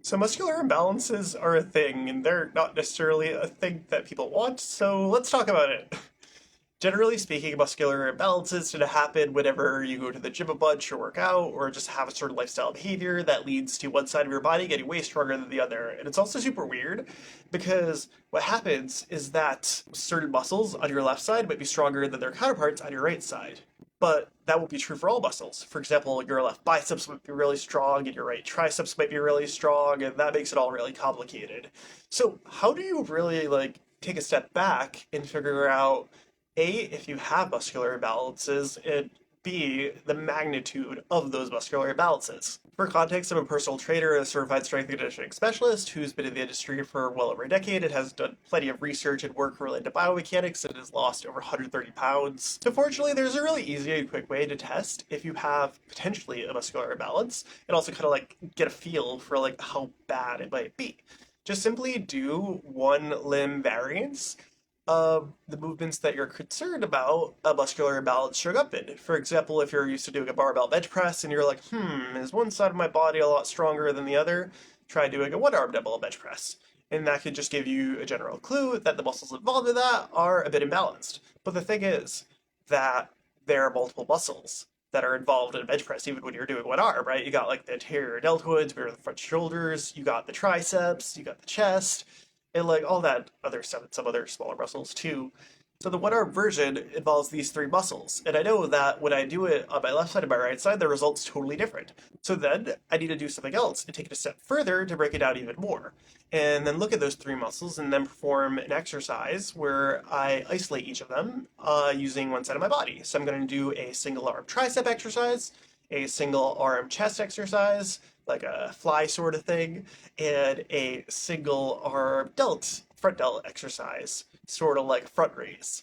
So muscular imbalances are a thing, and they're not necessarily a thing that people want, so let's talk about it. Generally speaking, muscular imbalances tend to happen whenever you go to the gym a bunch or work out, or just have a certain lifestyle behavior that leads to one side of your body getting way stronger than the other. And it's also super weird because what happens is that certain muscles on your left side might be stronger than their counterparts on your right side. But that won't be true for all muscles. For example, your left biceps might be really strong and your right triceps might be really strong, and that makes it all really complicated. So, how do you really take a step back and figure out A, if you have muscular imbalances, and B, the magnitude of those muscular imbalances? For context, I'm a personal trainer and a certified strength and conditioning specialist who's been in the industry for well over a decade and has done plenty of research and work related to biomechanics and has lost over 130 pounds. So fortunately, there's a really easy and quick way to test if you have potentially a muscular imbalance and also kind of get a feel for how bad it might be. Just simply do one limb variance of the movements that you're concerned about a muscular imbalance showing up in. For example, if you're used to doing a barbell bench press and you're like, is one side of my body a lot stronger than the other? Try doing a one arm dumbbell bench press. And that could just give you a general clue that the muscles involved in that are a bit imbalanced. But the thing is that there are multiple muscles that are involved in a bench press, even when you're doing one arm, right? You got the anterior deltoids, where the front shoulders, you got the triceps, you got the chest, and all that other stuff, and some other smaller muscles too. So the one arm version involves these three muscles, and I know that when I do it on my left side and my right side, the result's totally different. So then I need to do something else and take it a step further to break it down even more. And then look at those three muscles and then perform an exercise where I isolate each of them using one side of my body. So I'm going to do a single arm tricep exercise, a single arm chest exercise, like a fly sort of thing, and a single arm front delt exercise, sort of like front raise.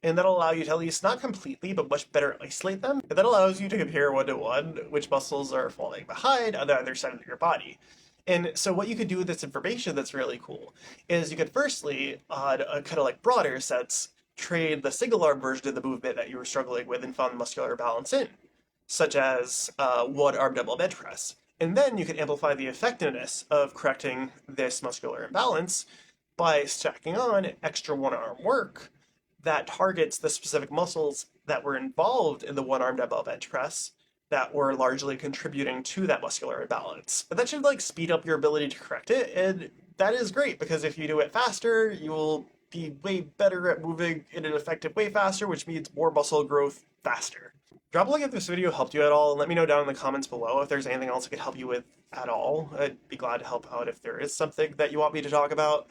And that'll allow you to at least not completely, but much better isolate them. And that allows you to compare one to one which muscles are falling behind on the other side of your body. And so what you could do with this information that's really cool is you could firstly, on a kind of broader sense, train the single arm version of the movement that you were struggling with and found muscular balance in, such as one arm dumbbell bench press. And then you can amplify the effectiveness of correcting this muscular imbalance by stacking on extra one arm work that targets the specific muscles that were involved in the one arm dumbbell bench press that were largely contributing to that muscular imbalance. But that should speed up your ability to correct it, and that is great because if you do it faster, you will be way better at moving in an effective way faster, which means more muscle growth faster. Drop a like if this video helped you at all, and let me know down in the comments below if there's anything else I could help you with at all. I'd be glad to help out if there is something that you want me to talk about.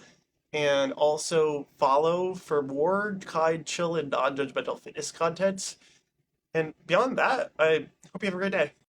And also follow for more kind, chill, and non-judgmental fitness content. And beyond that, I hope you have a great day.